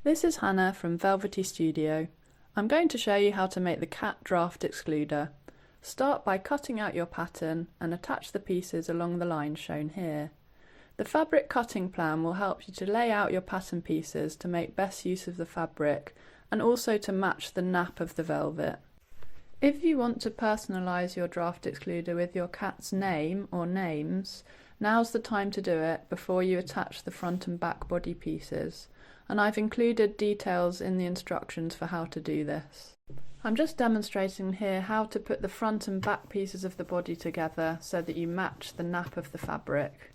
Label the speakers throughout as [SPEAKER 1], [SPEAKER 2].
[SPEAKER 1] This is Hannah from Velvety Studio. I'm going to show you how to make the cat draught excluder. Start by cutting out your pattern and attach the pieces along the lines shown here. The fabric cutting plan will help you to lay out your pattern pieces to make best use of the fabric and also to match the nap of the velvet. If you want to personalise your draught excluder with your cat's name or names, now's the time to do it before you attach the front and back body pieces, and I've included details in the instructions for how to do this. I'm just demonstrating here how to put the front and back pieces of the body together so that you match the nap of the fabric.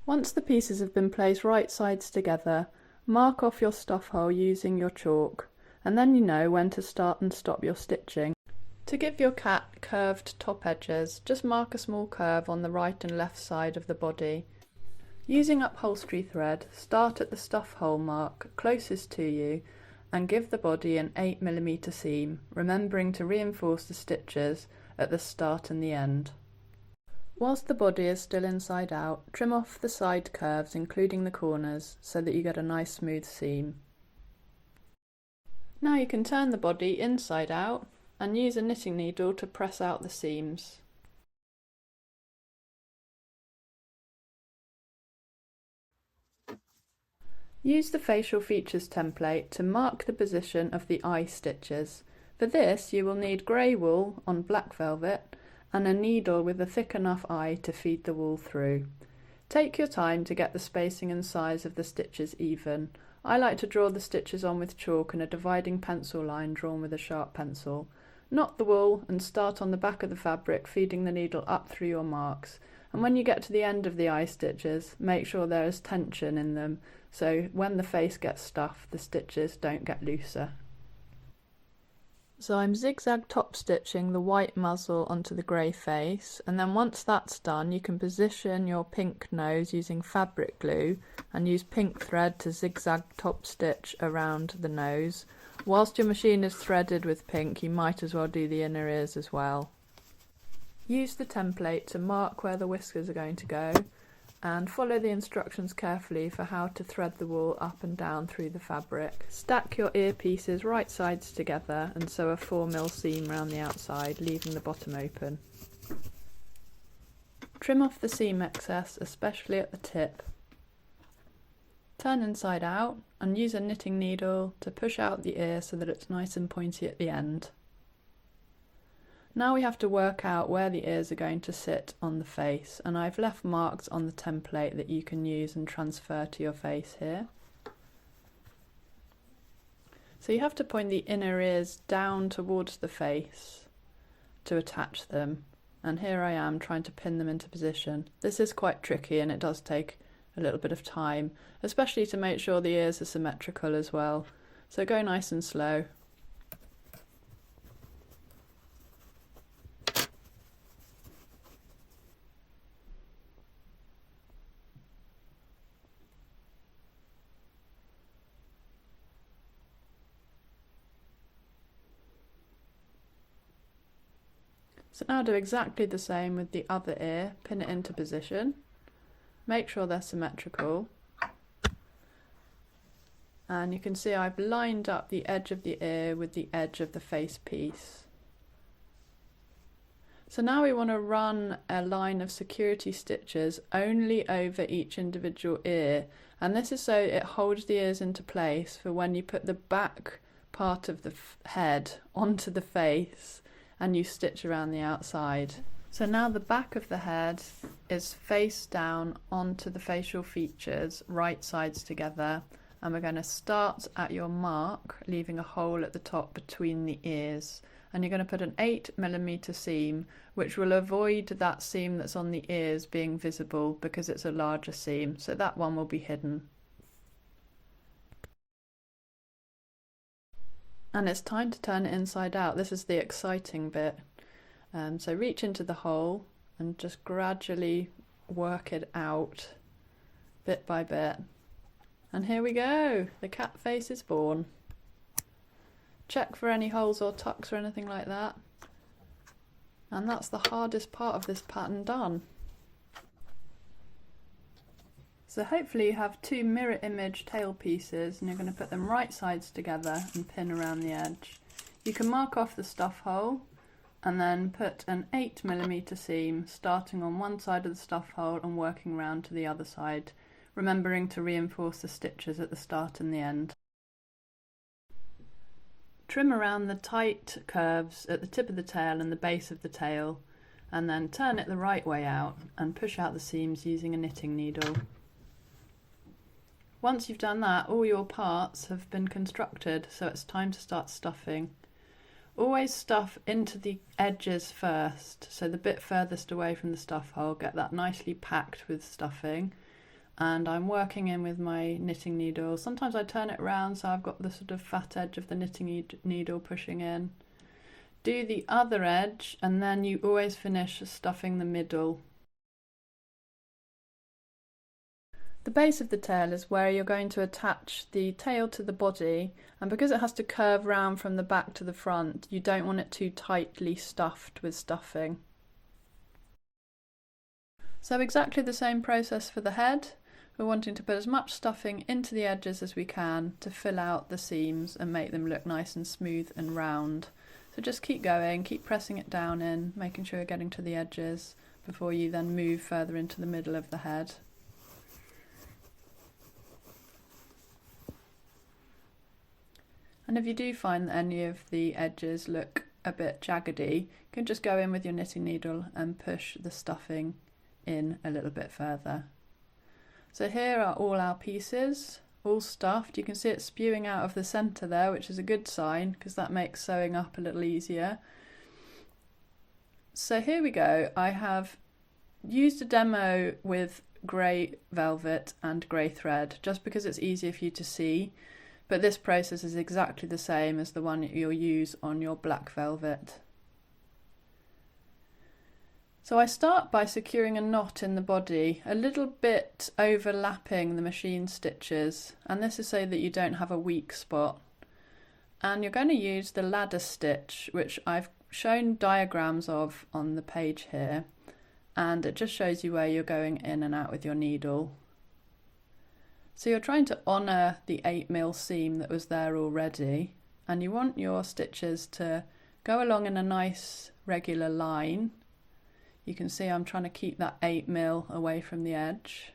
[SPEAKER 1] Once the pieces have been placed right sides together, mark off your stuff hole using your chalk, and then you know when to start and stop your stitching. To give your cat curved top edges, just mark a small curve on the right and left side of the body. Using upholstery thread, start at the stuff hole mark closest to you and give the body an 8mm seam, remembering to reinforce the stitches at the start and the end. Whilst the body is still inside out, trim off the side curves including the corners so that you get a nice smooth seam. Now you can turn the body inside out and use a knitting needle to press out the seams. Use the facial features template to mark the position of the eye stitches. For this you will need grey wool on black velvet and a needle with a thick enough eye to feed the wool through. Take your time to get the spacing and size of the stitches even. I like to draw the stitches on with chalk and a dividing pencil line drawn with a sharp pencil. Knot the wool and start on the back of the fabric, feeding the needle up through your marks. And when you get to the end of the eye stitches, make sure there is tension in them, so when the face gets stuffed, the stitches don't get looser. So I'm zigzag top stitching the white muzzle onto the grey face, and then once that's done you can position your pink nose using fabric glue and use pink thread to zigzag top stitch around the nose. Whilst your machine is threaded with pink, you might as well do the inner ears as well. Use the template to mark where the whiskers are going to go and follow the instructions carefully for how to thread the wool up and down through the fabric. Stack your ear pieces right sides together and sew a 4mm seam around the outside, leaving the bottom open. Trim off the seam excess, especially at the tip. Turn inside out and use a knitting needle to push out the ear so that it's nice and pointy at the end. Now we have to work out where the ears are going to sit on the face, and I've left marks on the template that you can use and transfer to your face here. So you have to point the inner ears down towards the face to attach them, and here I am trying to pin them into position. This is quite tricky and it does take a little bit of time, especially to make sure the ears are symmetrical as well. So go nice and slow. So now do exactly the same with the other ear, pin it into position, make sure they're symmetrical, and you can see I've lined up the edge of the ear with the edge of the face piece. So now we want to run a line of security stitches only over each individual ear, and this is so it holds the ears into place for when you put the back part of the head onto the face and you stitch around the outside. So now the back of the head is face down onto the facial features, right sides together, and we're going to start at your mark, leaving a hole at the top between the ears, and you're going to put an 8mm seam, which will avoid that seam that's on the ears being visible because it's a larger seam, so that one will be hidden. And it's time to turn it inside out. This is the exciting bit. So reach into the hole and just gradually work it out bit by bit. And here we go, the cat face is born. Check for any holes or tucks or anything like that. And that's the hardest part of this pattern done. So hopefully you have two mirror image tail pieces and you're going to put them right sides together and pin around the edge. You can mark off the stuff hole and then put an 8mm seam starting on one side of the stuff hole and working round to the other side, remembering to reinforce the stitches at the start and the end. Trim around the tight curves at the tip of the tail and the base of the tail, and then turn it the right way out and push out the seams using a knitting needle. Once you've done that, all your parts have been constructed, so it's time to start stuffing. Always stuff into the edges first, so the bit furthest away from the stuff hole, get that nicely packed with stuffing. And I'm working in with my knitting needle. Sometimes I turn it around so I've got the sort of fat edge of the knitting needle pushing in. Do the other edge and then you always finish stuffing the middle. The base of the tail is where you're going to attach the tail to the body, and because it has to curve round from the back to the front, you don't want it too tightly stuffed with stuffing. So exactly the same process for the head. We're wanting to put as much stuffing into the edges as we can to fill out the seams and make them look nice and smooth and round. So just keep going, keep pressing it down in, making sure you're getting to the edges before you then move further into the middle of the head. And if you do find that any of the edges look a bit jaggedy, you can just go in with your knitting needle and push the stuffing in a little bit further. So here are all our pieces, all stuffed. You can see it spewing out of the centre there, which is a good sign because that makes sewing up a little easier. So here we go. I have used a demo with grey velvet and grey thread just because it's easier for you to see, but this process is exactly the same as the one you'll use on your black velvet. So I start by securing a knot in the body, a little bit overlapping the machine stitches, and this is so that you don't have a weak spot. And you're going to use the ladder stitch, which I've shown diagrams of on the page here, and it just shows you where you're going in and out with your needle. So you're trying to honour the 8mm seam that was there already, and you want your stitches to go along in a nice regular line. You can see I'm trying to keep that 8mm away from the edge.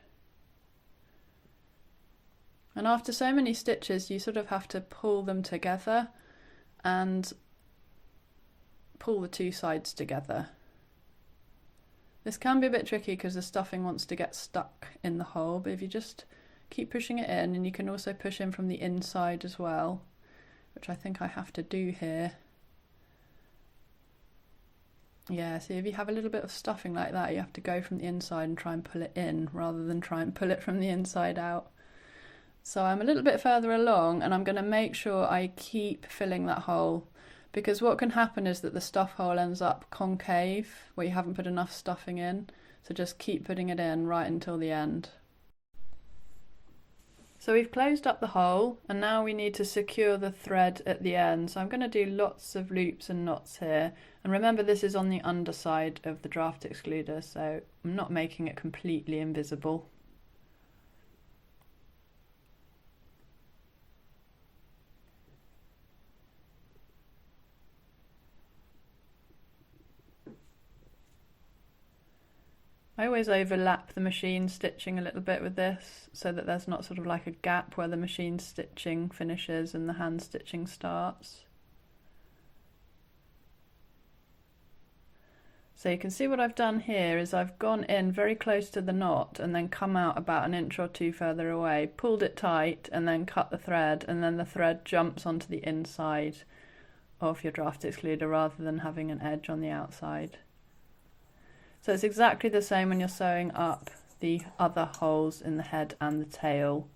[SPEAKER 1] And after so many stitches, you sort of have to pull them together and pull the two sides together. This can be a bit tricky because the stuffing wants to get stuck in the hole, but if you just keep pushing it in, and you can also push in from the inside as well, which I think I have to do here. Yeah, see, if you have a little bit of stuffing like that, you have to go from the inside and try and pull it in rather than try and pull it from the inside out. So I'm a little bit further along and I'm going to make sure I keep filling that hole, because what can happen is that the stuff hole ends up concave where you haven't put enough stuffing in. So just keep putting it in right until the end. So we've closed up the hole and now we need to secure the thread at the end. So I'm going to do lots of loops and knots here. And remember, this is on the underside of the Draught Excluder, so I'm not making it completely invisible. I always overlap the machine stitching a little bit with this so that there's not sort of like a gap where the machine stitching finishes and the hand stitching starts. So you can see what I've done here is I've gone in very close to the knot and then come out about an inch or two further away, pulled it tight and then cut the thread, and then the thread jumps onto the inside of your Draught Excluder rather than having an edge on the outside. So it's exactly the same when you're sewing up the other holes in the head and the tail.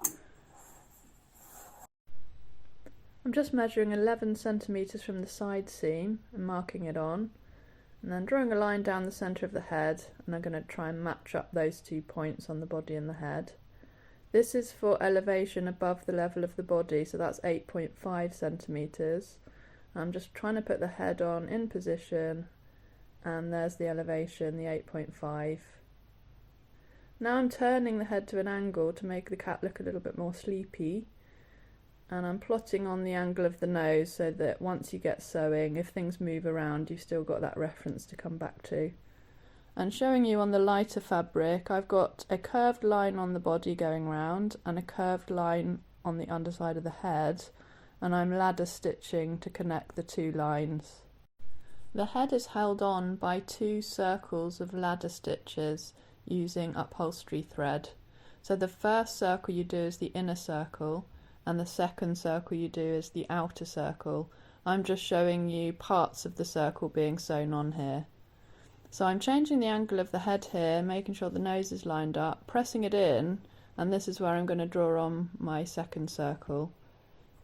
[SPEAKER 1] I'm just measuring 11 centimeters from the side seam and marking it on, and then drawing a line down the center of the head, and I'm going to try and match up those 2 points on the body and the head. This is for elevation above the level of the body, so that's 8.5 centimeters. I'm just trying to put the head on in position, and there's the elevation, the 8.5. Now I'm turning the head to an angle to make the cat look a little bit more sleepy, and I'm plotting on the angle of the nose so that once you get sewing, if things move around, you've still got that reference to come back to. And showing you on the lighter fabric, I've got a curved line on the body going round and a curved line on the underside of the head, and I'm ladder stitching to connect the two lines. The head is held on by 2 circles of ladder stitches using upholstery thread. So the first circle you do is the inner circle, and the second circle you do is the outer circle. I'm just showing you parts of the circle being sewn on here. So I'm changing the angle of the head here, making sure the nose is lined up, pressing it in, and this is where I'm going to draw on my second circle.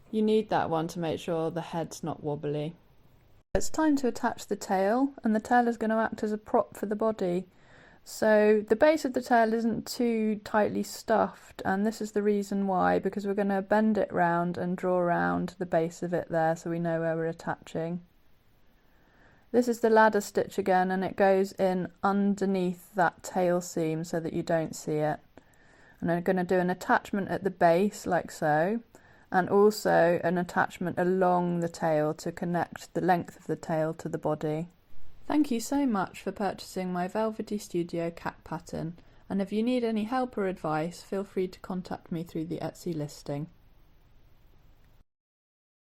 [SPEAKER 1] You need that one to make sure the head's not wobbly. It's time to attach the tail, and the tail is going to act as a prop for the body. So the base of the tail isn't too tightly stuffed, and this is the reason why, because we're going to bend it round and draw around the base of it there so we know where we're attaching. This is the ladder stitch again, and it goes in underneath that tail seam so that you don't see it. And I'm going to do an attachment at the base like so, and also an attachment along the tail to connect the length of the tail to the body. Thank you so much for purchasing my Velvety Studio cat pattern, and if you need any help or advice, feel free to contact me through the Etsy listing.